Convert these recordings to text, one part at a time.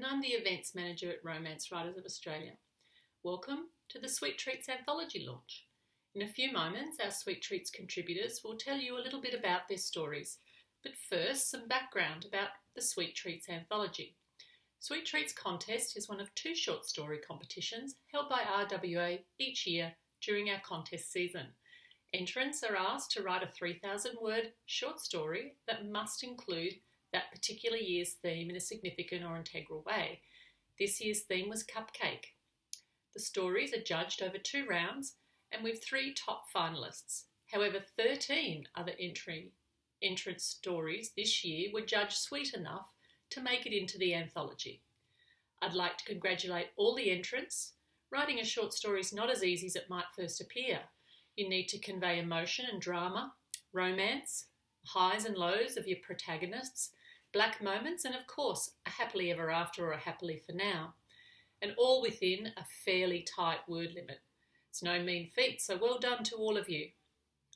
I'm the Events Manager at Romance Writers of Australia. Welcome to the Sweet Treats Anthology launch. In a few moments, our Sweet Treats contributors will tell you a little bit about their stories. But first, some background about the Sweet Treats Anthology. Sweet Treats Contest is one of 2 short story competitions held by RWA each year during our contest season. Entrants are asked to write a 3,000-word short story that must include that particular year's theme in a significant or integral way. This year's theme was Cupcake. The stories are judged over 2 rounds and with 3 top finalists. However, 13 other entrant stories this year were judged sweet enough to make it into the anthology. I'd like to congratulate all the entrants. Writing a short story is not as easy as it might first appear. You need to convey emotion and drama, romance, highs and lows of your protagonists, black moments, and of course, a happily ever after or a happily for now. And all within a fairly tight word limit. It's no mean feat, so well done to all of you.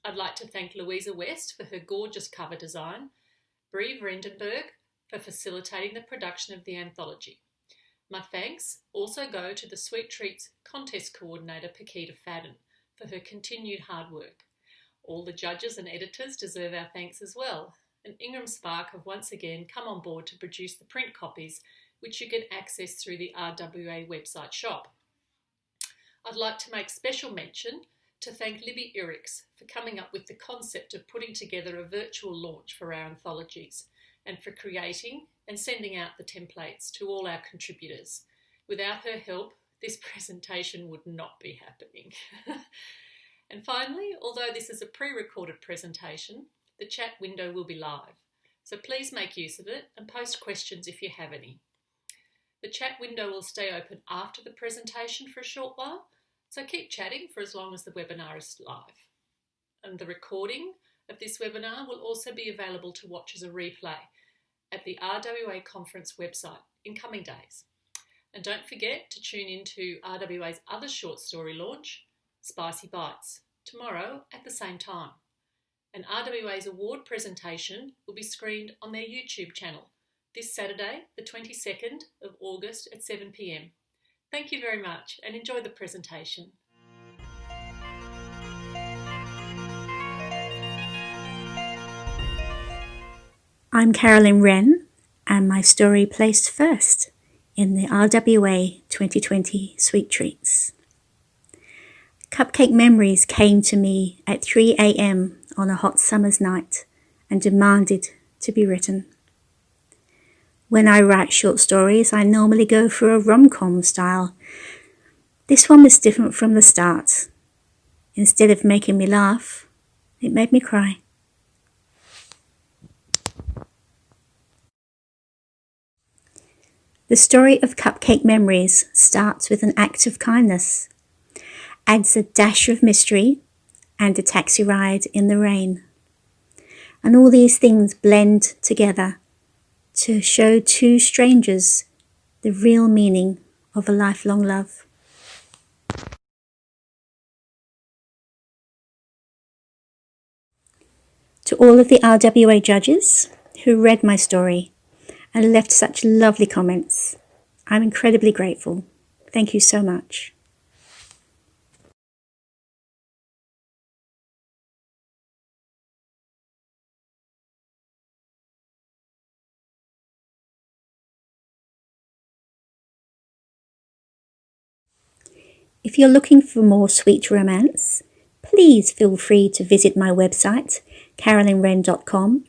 I'd like to thank Louisa West for her gorgeous cover design, Bree Vredenberg for facilitating the production of the anthology. My thanks also go to the Sweet Treats Contest Coordinator, Pakita Fadden, for her continued hard work. All the judges and editors deserve our thanks as well, and Ingram Spark have once again come on board to produce the print copies, which you can access through the RWA website shop. I'd like to make special mention to thank LIBBY IRIKS for coming up with the concept of putting together a virtual launch for our anthologies and for creating and sending out the templates to all our contributors. Without her help, this presentation would not be happening. And finally, although this is a pre-recorded presentation, the chat window will be live. So please make use of it and post questions if you have any. The chat window will stay open after the presentation for a short while, so keep chatting for as long as the webinar is live. And the recording of this webinar will also be available to watch as a replay at the RWA conference website in coming days. And don't forget to tune into RWA's other short story launch, Spicy Bites, tomorrow at the same time. And RWA's award presentation will be screened on their YouTube channel this Saturday, the 22nd of August at 7 p.m. Thank you very much and enjoy the presentation. I'm CAROLYN WREN, and my story placed first in the RWA 2020 Sweet Treats. Cupcake memories came to me at 3 a.m. on a hot summer's night and demanded to be written. When I write short stories, I normally go for a rom-com style. This one was different from the start. Instead of making me laugh, it made me cry. The story of Cupcake Memories starts with an act of kindness, adds a dash of mystery, and a taxi ride in the rain. And all these things blend together to show 2 strangers the real meaning of a lifelong love. To all of the RWA judges who read my story and left such lovely comments, I'm incredibly grateful. Thank you so much. If you're looking for more sweet romance, please feel free to visit my website, carolynwren.com,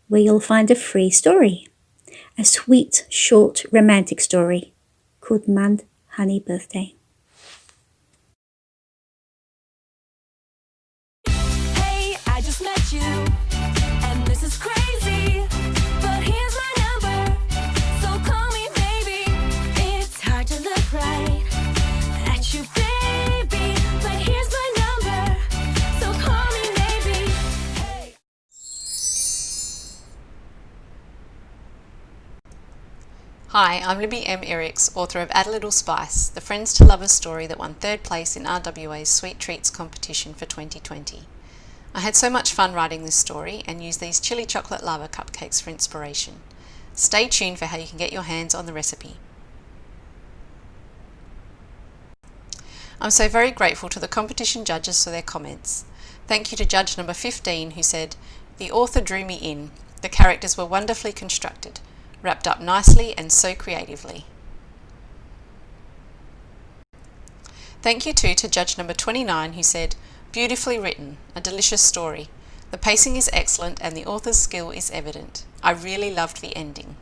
where you'll find a free story, a sweet, short, romantic story called Mand Honey Birthday. Hey, I just met you, and this is crazy, but here's my number, so call me baby. It's hard to look right at you, baby, but here's my number, so call me maybe. Hey. Hi, I'm Libby M. IRIKS, author of Add a Little Spice, the Friends to Lovers story that won 3rd place in RWA's Sweet Treats competition for 2020. I had so much fun writing this story and used these chili chocolate lava cupcakes for inspiration. Stay tuned for how you can get your hands on the recipe. I'm so very grateful to the competition judges for their comments. Thank you to judge number 15 who said, "The author drew me in. The characters were wonderfully constructed, wrapped up nicely and so creatively." Thank you too to judge number 29 who said, "Beautifully written, a delicious story. The pacing is excellent and the author's skill is evident. I really loved the ending."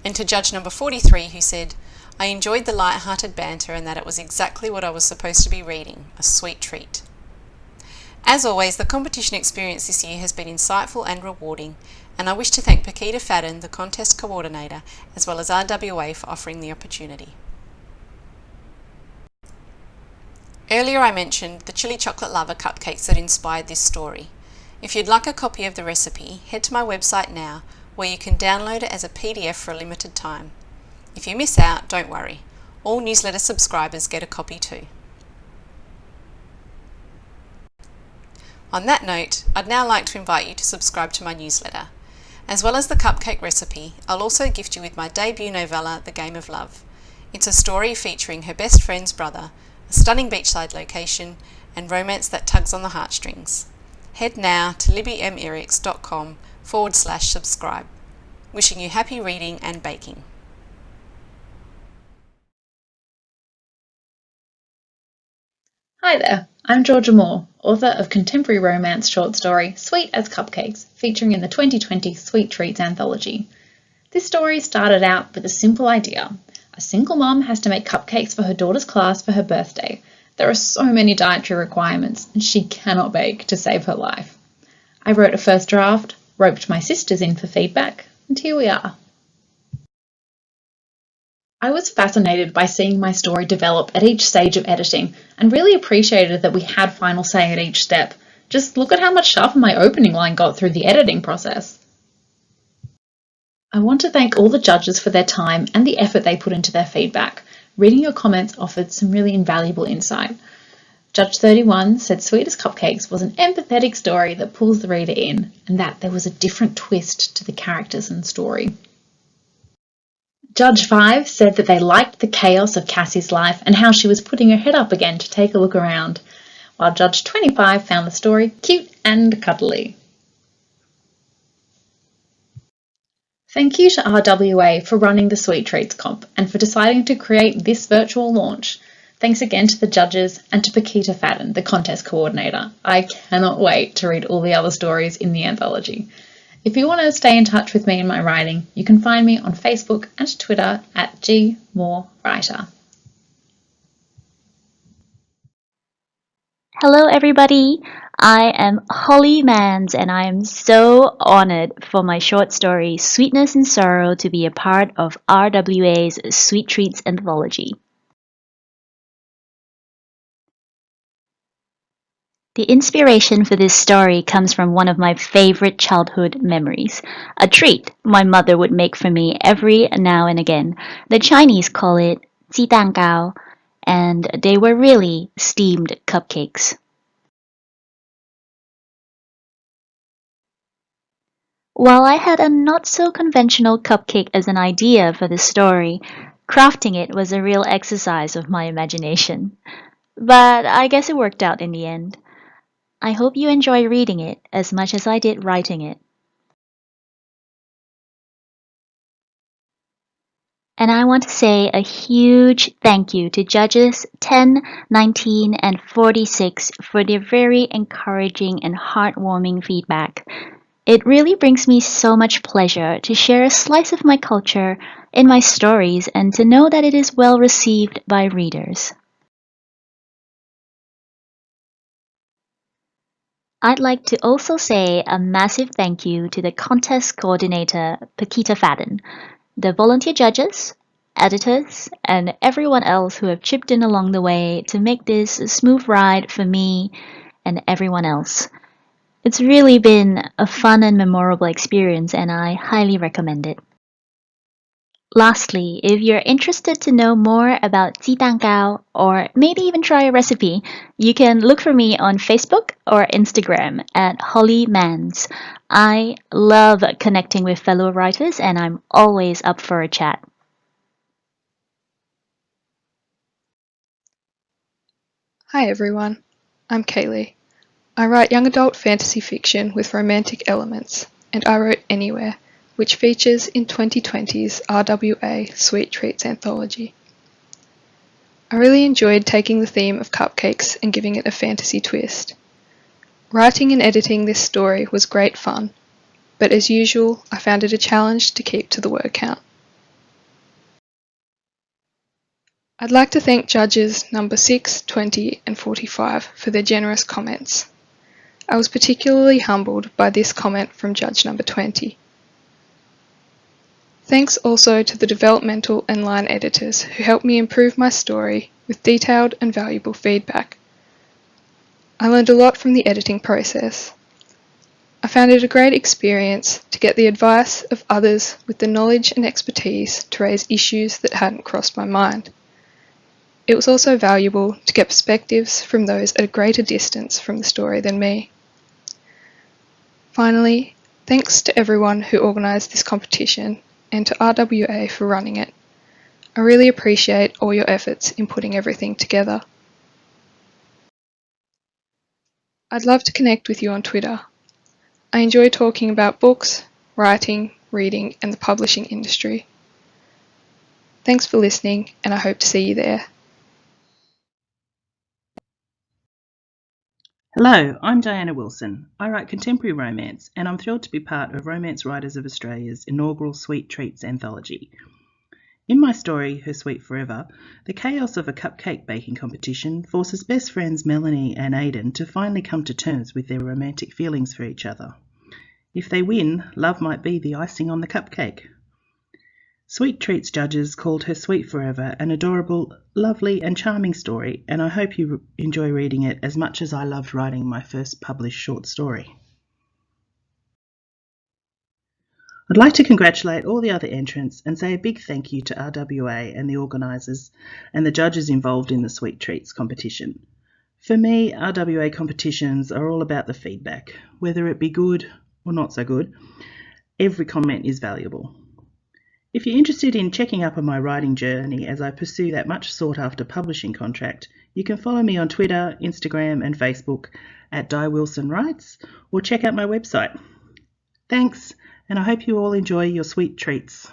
And to judge number 43 who said, "I enjoyed the light-hearted banter and that it was exactly what I was supposed to be reading, a sweet treat." As always, the competition experience this year has been insightful and rewarding, and I wish to thank Paquita Fadden, the contest coordinator, as well as RWA for offering the opportunity. Earlier I mentioned the chili chocolate lava cupcakes that inspired this story. If you'd like a copy of the recipe, head to my website now, where you can download it as a PDF for a limited time. If you miss out, don't worry. All newsletter subscribers get a copy too. On that note, I'd now like to invite you to subscribe to my newsletter. As well as the cupcake recipe, I'll also gift you with my debut novella, The Game of Love. It's a story featuring her best friend's brother, a stunning beachside location, and romance that tugs on the heartstrings. Head now to libbymiriks.com/subscribe. Wishing you happy reading and baking. Hi there, I'm Georgia Moore, author of contemporary romance short story Sweet as Cupcakes, featuring in the 2020 Sweet Treats Anthology. This story started out with a simple idea. A single mom has to make cupcakes for her daughter's class for her birthday. There are so many dietary requirements, and she cannot bake to save her life. I wrote a first draft, roped my sisters in for feedback, and here we are. I was fascinated by seeing my story develop at each stage of editing and really appreciated that we had final say at each step. Just look at how much sharper my opening line got through the editing process. I want to thank all the judges for their time and the effort they put into their feedback. Reading your comments offered some really invaluable insight. Judge 31 said Sweet as Cupcakes was an empathetic story that pulls the reader in, and that there was a different twist to the characters and story. Judge 5 said that they liked the chaos of Cassie's life and how she was putting her head up again to take a look around, while Judge 25 found the story cute and cuddly. Thank you to RWA for running the Sweet Treats comp and for deciding to create this virtual launch. Thanks again to the judges and to Paquita Fadden, the contest coordinator. I cannot wait to read all the other stories in the anthology. If you want to stay in touch with me and my writing, you can find me on Facebook and Twitter at @GMoreWriter. Hello everybody, I am HOLLEE MANDS and I am so honored for my short story Sweetness and Sorrow to be a part of RWA's Sweet Treats Anthology. The inspiration for this story comes from one of my favorite childhood memories, a treat my mother would make for me every now and again. The Chinese call it 鸡蛋糕, and they were really steamed cupcakes. While I had a not-so-conventional cupcake as an idea for this story, crafting it was a real exercise of my imagination. But I guess it worked out in the end. I hope you enjoy reading it as much as I did writing it. And I want to say a huge thank you to judges 10, 19, and 46 for their very encouraging and heartwarming feedback. It really brings me so much pleasure to share a slice of my culture in my stories and to know that it is well received by readers. I'd like to also say a massive thank you to the contest coordinator, Paquita Fadden, the volunteer judges, editors, and everyone else who have chipped in along the way to make this a smooth ride for me and everyone else. It's really been a fun and memorable experience, and I highly recommend it. Lastly, if you're interested to know more about 鸡蛋糕 or maybe even try a recipe, you can look for me on Facebook or Instagram at HOLLEE MANDS. I love connecting with fellow writers and I'm always up for a chat. Hi everyone, I'm CAYLEE. I write young adult fantasy fiction with romantic elements, and I wrote Anywhere, which features in 2020's RWA Sweet Treats Anthology. I really enjoyed taking the theme of cupcakes and giving it a fantasy twist. Writing and editing this story was great fun, but as usual, I found it a challenge to keep to the word count. I'd like to thank judges number 6, 20 and 45 for their generous comments. I was particularly humbled by this comment from judge number 20. Thanks also to the developmental and line editors who helped me improve my story with detailed and valuable feedback. I learned a lot from the editing process. I found it a great experience to get the advice of others with the knowledge and expertise to raise issues that hadn't crossed my mind. It was also valuable to get perspectives from those at a greater distance from the story than me. Finally, thanks to everyone who organised this competition and to RWA for running it. I really appreciate all your efforts in putting everything together. I'd love to connect with you on Twitter. I enjoy talking about books, writing, reading and the publishing industry. Thanks for listening and I hope to see you there. Hello, I'm Dianna Wilson. I write contemporary romance and I'm thrilled to be part of Romance Writers of Australia's inaugural Sweet Treats Anthology. In my story, Her Sweet Forever, the chaos of a cupcake baking competition forces best friends Melanie and Aidan to finally come to terms with their romantic feelings for each other. If they win, love might be the icing on the cupcake. Sweet Treats judges called Her Sweet Forever an adorable, lovely and charming story, and I hope you enjoy reading it as much as I loved writing my first published short story. I'd like to congratulate all the other entrants and say a big thank you to RWA and the organisers and the judges involved in the Sweet Treats competition. For me, RWA competitions are all about the feedback. Whether it be good or not so good, every comment is valuable. If you're interested in checking up on my writing journey as I pursue that much sought after publishing contract, you can follow me on Twitter, Instagram and Facebook at DieWilsonWrites or check out my website. Thanks, and I hope you all enjoy your sweet treats.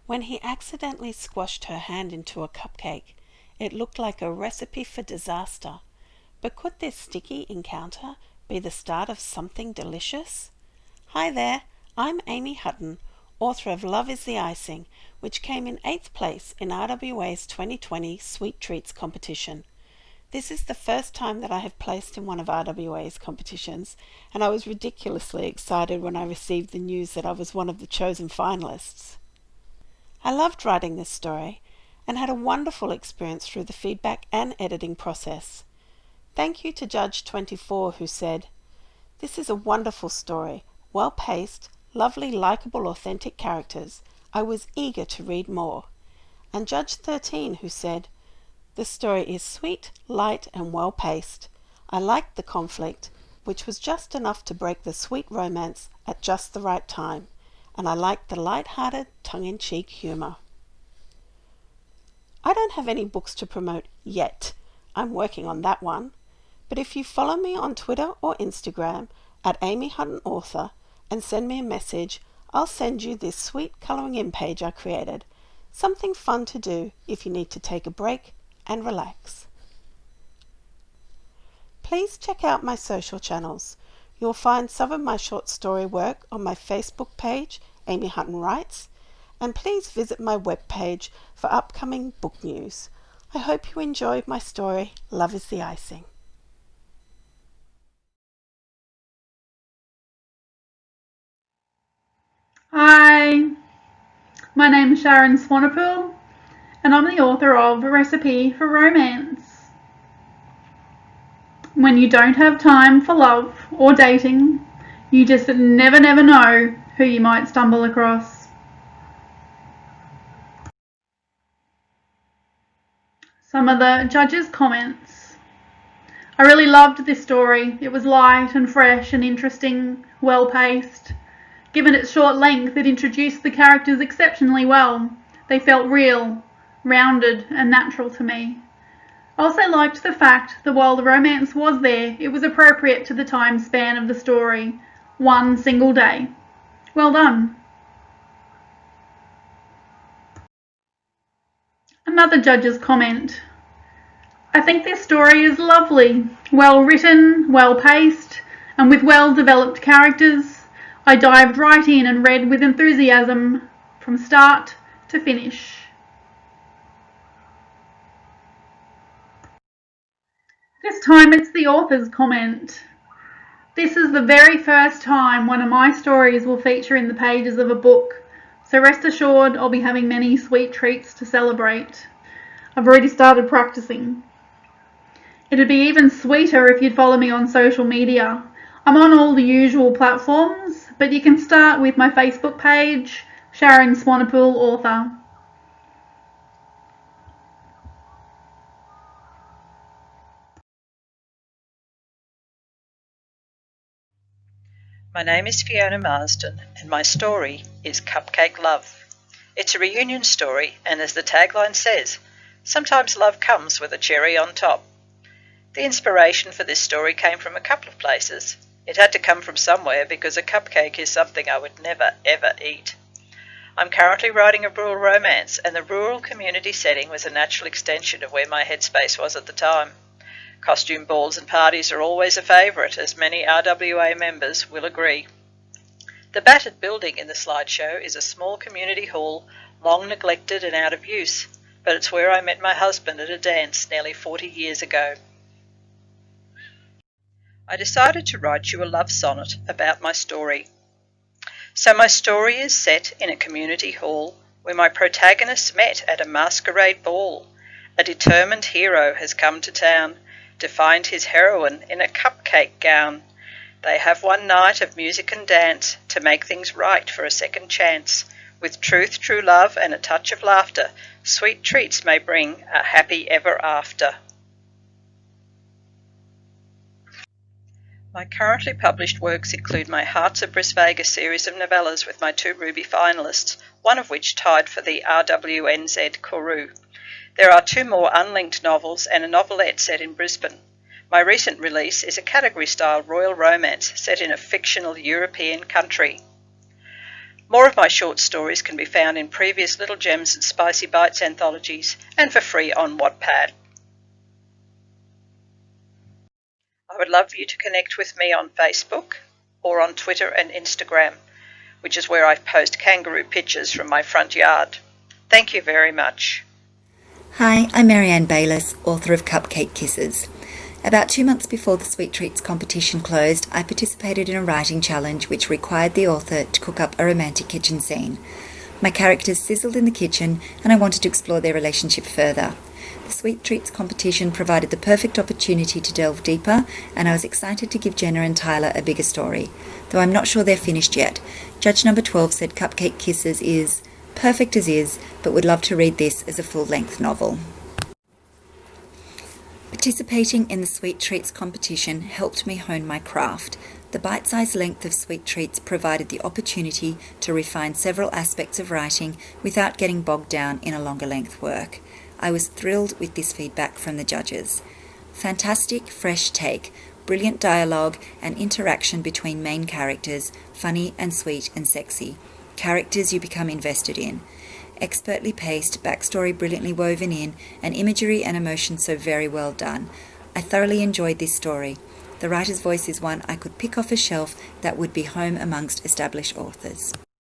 When he accidentally squashed her hand into a cupcake, it looked like a recipe for disaster. But could this sticky encounter be the start of something delicious? Hi there, I'm Amy Hutton, author of Love is the Icing, which came in 8th place in RWA's 2020 Sweet Treats competition. This is the first time that I have placed in one of RWA's competitions, and I was ridiculously excited when I received the news that I was one of the chosen finalists. I loved writing this story, and had a wonderful experience through the feedback and editing process. Thank you to Judge 24 who said, "This is a wonderful story, well-paced, lovely, likeable, authentic characters. I was eager to read more." And Judge 13 who said, "The story is sweet, light and well-paced. I liked the conflict, which was just enough to break the sweet romance at just the right time, and I liked the light-hearted, tongue-in-cheek humour." I don't have any books to promote yet. I'm working on that one. But if you follow me on Twitter or Instagram at Amy Hutton Author and send me a message, I'll send you this sweet colouring in page I created. Something fun to do if you need to take a break and relax. Please check out my social channels. You'll find some of my short story work on my Facebook page, Amy Hutton Writes, and please visit my webpage for upcoming book news. I hope you enjoyed my story, Love is the Icing. Hi, my name is Sharon Swanepoel and I'm the author of A Recipe for Romance. When you don't have time for love or dating, you just never know who you might stumble across. Some of the judges' comments. I really loved this story. It was light and fresh and interesting, well paced. Given its short length, it introduced the characters exceptionally well. They felt real, rounded, and natural to me. I also liked the fact that while the romance was there, it was appropriate to the time span of the story. One single day. Well done. Another judge's comment. I think this story is lovely, well written, well paced, and with well developed characters. I dived right in and read with enthusiasm from start to finish. This time it's the author's comment. This is the very first time one of my stories will feature in the pages of a book, so rest assured I'll be having many sweet treats to celebrate. I've already started practicing. It'd be even sweeter if you'd follow me on social media. I'm on all the usual platforms, but you can start with my Facebook page, Sharon Swanepoel, author. My name is Fiona Marsden, and my story is Cupcake Love. It's a reunion story, and as the tagline says, sometimes love comes with a cherry on top. The inspiration for this story came from a couple of places. It had to come from somewhere because a cupcake is something I would never ever eat. I'm currently writing a rural romance, and the rural community setting was a natural extension of where my headspace was at the time. Costume balls and parties are always a favourite, as many RWA members will agree. The battered building in the slideshow is a small community hall, long neglected and out of use, but it's where I met my husband at a dance nearly 40 years ago. I decided to write you a love sonnet about my story. So my story is set in a community hall where my protagonists met at a masquerade ball. A determined hero has come to town to find his heroine in a cupcake gown. They have one night of music and dance to make things right for a second chance. With truth, true love, and a touch of laughter, sweet treats may bring a happy ever after. My currently published works include my Hearts of Brisvega series of novellas with my 2 Ruby finalists, one of which tied for the RWNZ Koru. There are 2 more unlinked novels and a novelette set in Brisbane. My recent release is a category-style royal romance set in a fictional European country. More of my short stories can be found in previous Little Gems and Spicy Bites anthologies and for free on Wattpad. I would love you to connect with me on Facebook or on Twitter and Instagram, which is where I post kangaroo pictures from my front yard. Thank you very much. Hi, I'm MARIANNE BAYLISS, author of Cupcake Kisses. About 2 months before the Sweet Treats competition closed, I participated in a writing challenge which required the author to cook up a romantic kitchen scene. My characters sizzled in the kitchen and I wanted to explore their relationship further. The Sweet Treats competition provided the perfect opportunity to delve deeper, and I was excited to give Jenna and Tyler a bigger story. Though I'm not sure they're finished yet. Judge number 12 said Cupcake Kisses is perfect as is, but would love to read this as a full-length novel. Participating in the Sweet Treats competition helped me hone my craft. The bite-sized length of Sweet Treats provided the opportunity to refine several aspects of writing without getting bogged down in a longer-length work. I was thrilled with this feedback from the judges. Fantastic, fresh take, brilliant dialogue and interaction between main characters, funny and sweet and sexy. Characters you become invested in. Expertly paced, backstory brilliantly woven in, and imagery and emotion so very well done. I thoroughly enjoyed this story. The writer's voice is one I could pick off a shelf that would be home amongst established authors.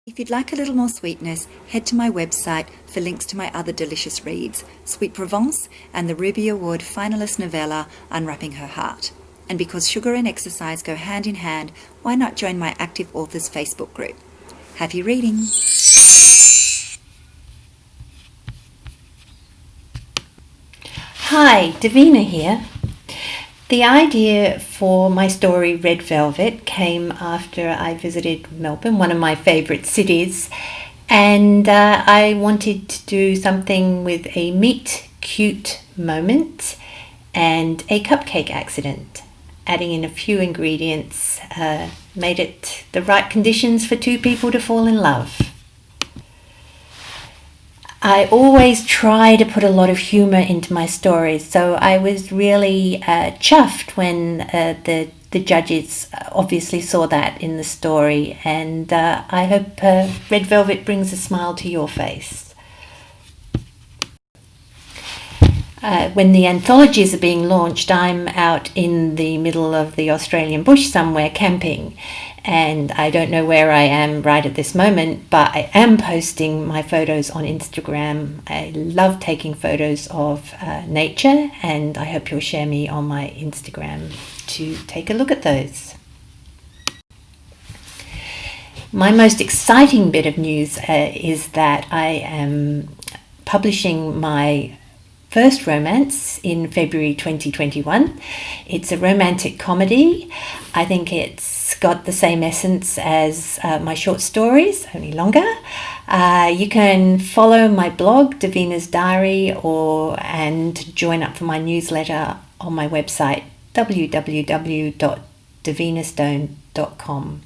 If you'd like a little more sweetness, head to my website for links to my other delicious reads, Sweet Provence and the Ruby Award finalist novella Unwrapping Her Heart. And because sugar and exercise go hand in hand, why not join my active authors Facebook group? Happy reading! Hi, Davina here. The idea for my story Red Velvet came after I visited Melbourne, one of my favourite cities, and I wanted to do something with a meet cute moment and a cupcake accident. adding in a few ingredients made it the right conditions for two people to fall in love. I always try to put a lot of humour into my stories, so I was really chuffed when the judges obviously saw that in the story, and I hope Red Velvet brings a smile to your face. When the anthologies are being launched, I'm out in the middle of the Australian bush somewhere camping, and I don't know where I am right at this moment, but I am posting my photos on Instagram. I love taking photos of nature, and I hope you'll share me on my Instagram to take a look at those. My most exciting bit of news is that I am publishing my first romance in February 2021. It's a romantic comedy. I think it's got the same essence as my short stories, only longer. You can follow my blog, Davina's Diary, and join up for my newsletter on my website, www.davinastone.com.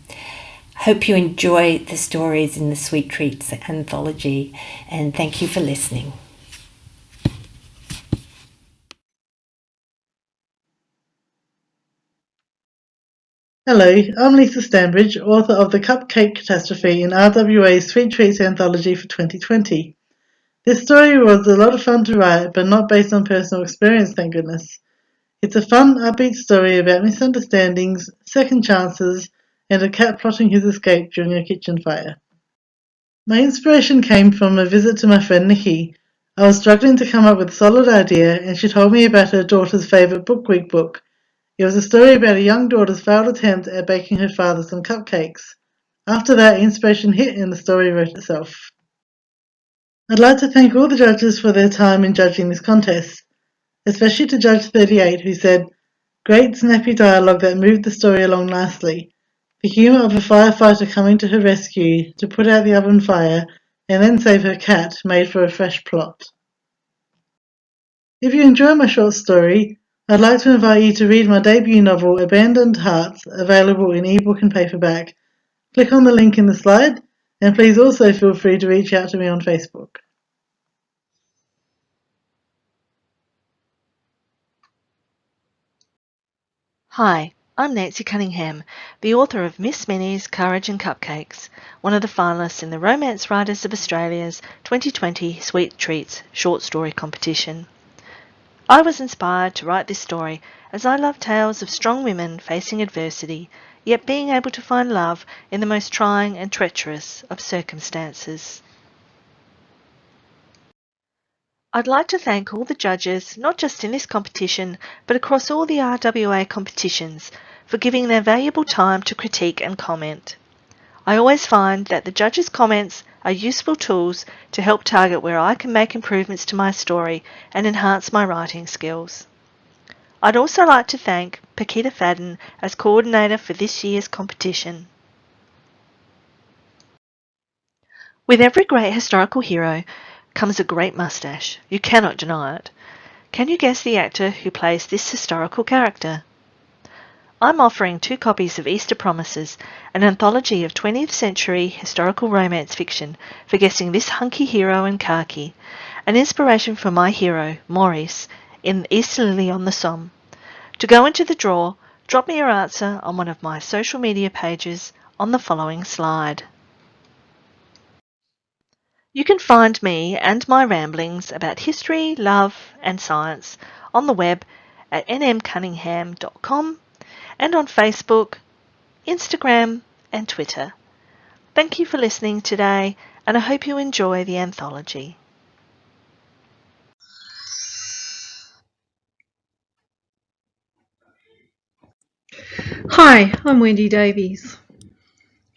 Hope you enjoy the stories in the Sweet Treats anthology, and thank you for listening. Hello, I'm Lisa Stanbridge, author of the Cupcake Catastrophe in RWA's Sweet Treats Anthology for 2020. This story was a lot of fun to write, but not based on personal experience, thank goodness. It's a fun, upbeat story about misunderstandings, second chances, and a cat plotting his escape during a kitchen fire. My inspiration came from a visit to my friend Nikki. I was struggling to come up with a solid idea, and she told me about her daughter's favourite Book Week book. It was a story about a young daughter's failed attempt at baking her father some cupcakes. After that, inspiration hit and the story wrote itself. I'd like to thank all the judges for their time in judging this contest, especially to Judge 38, who said, "Great snappy dialogue that moved the story along nicely. The humour of a firefighter coming to her rescue to put out the oven fire and then save her cat made for a fresh plot." If you enjoy my short story, I'd like to invite you to read my debut novel, Abandoned Hearts, available in ebook and paperback. Click on the link in the slide, and please also feel free to reach out to me on Facebook. Hi, I'm Nancy Cunningham, the author of Miss Minnie's Courage and Cupcakes, one of the finalists in the Romance Writers of Australia's 2020 Sweet Treats short story competition. I was inspired to write this story as I love tales of strong women facing adversity, yet being able to find love in the most trying and treacherous of circumstances. I'd like to thank all the judges, not just in this competition, but across all the RWA competitions, for giving their valuable time to critique and comment. I always find that the judges' comments are useful tools to help target where I can make improvements to my story and enhance my writing skills. I'd also like to thank Paquita Fadden as coordinator for this year's competition. With every great historical hero comes a great moustache. You cannot deny it. Can you guess the actor who plays this historical character? I'm offering 2 copies of Easter Promises, an anthology of 20th century historical romance fiction, for guessing this hunky hero in khaki, an inspiration for my hero, Maurice, in Easter Lily on the Somme. To go into the draw, drop me your answer on one of my social media pages on the following slide. You can find me and my ramblings about history, love and science on the web at nmcunningham.com and on Facebook, Instagram and Twitter. Thank you for listening today, and I hope you enjoy the anthology. Hi, I'm Wendy Davies.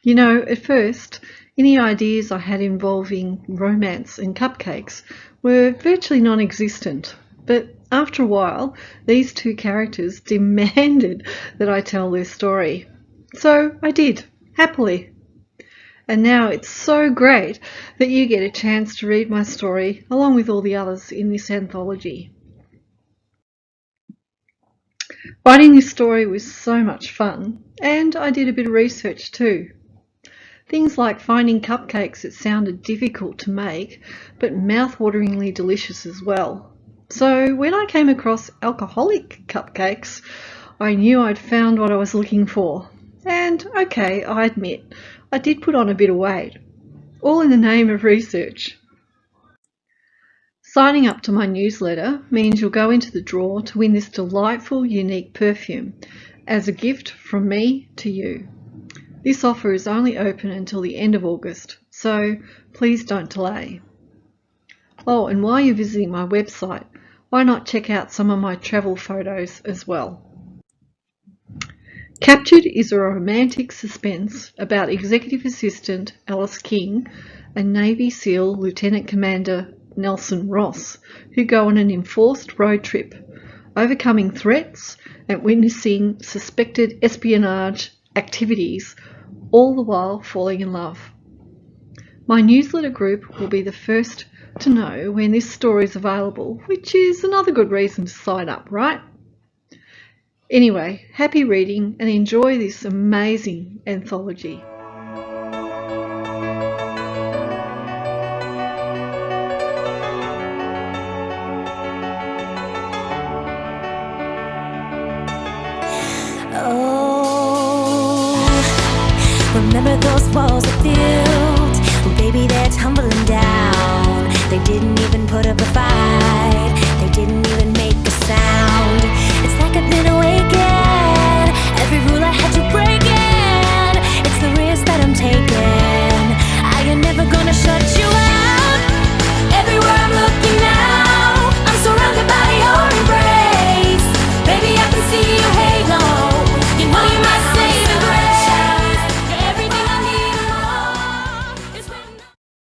You know, at first, any ideas I had involving romance and cupcakes were virtually non-existent, but after a while, these 2 characters demanded that I tell their story. So I did, happily. And now it's so great that you get a chance to read my story along with all the others in this anthology. Writing this story was so much fun, and I did a bit of research too. Things like finding cupcakes that sounded difficult to make, but mouth-wateringly delicious as well. So when I came across alcoholic cupcakes, I knew I'd found what I was looking for. And okay, I admit, I did put on a bit of weight, all in the name of research. Signing up to my newsletter means you'll go into the draw to win this delightful, unique perfume as a gift from me to you. This offer is only open until the end of August, so please don't delay. Oh, and while you're visiting my website, why not check out some of my travel photos as well? Captured is a romantic suspense about Executive Assistant Alice King and Navy SEAL Lieutenant Commander Nelson Ross, who go on an enforced road trip, overcoming threats and witnessing suspected espionage activities, all the while falling in love. My newsletter group will be the first to know when this story is available, which is another good reason to sign up, right? Anyway, happy reading and enjoy this amazing anthology. Remember those walls I built? Well, baby, they're tumbling down. They didn't even put up a fight. They didn't even make a sound.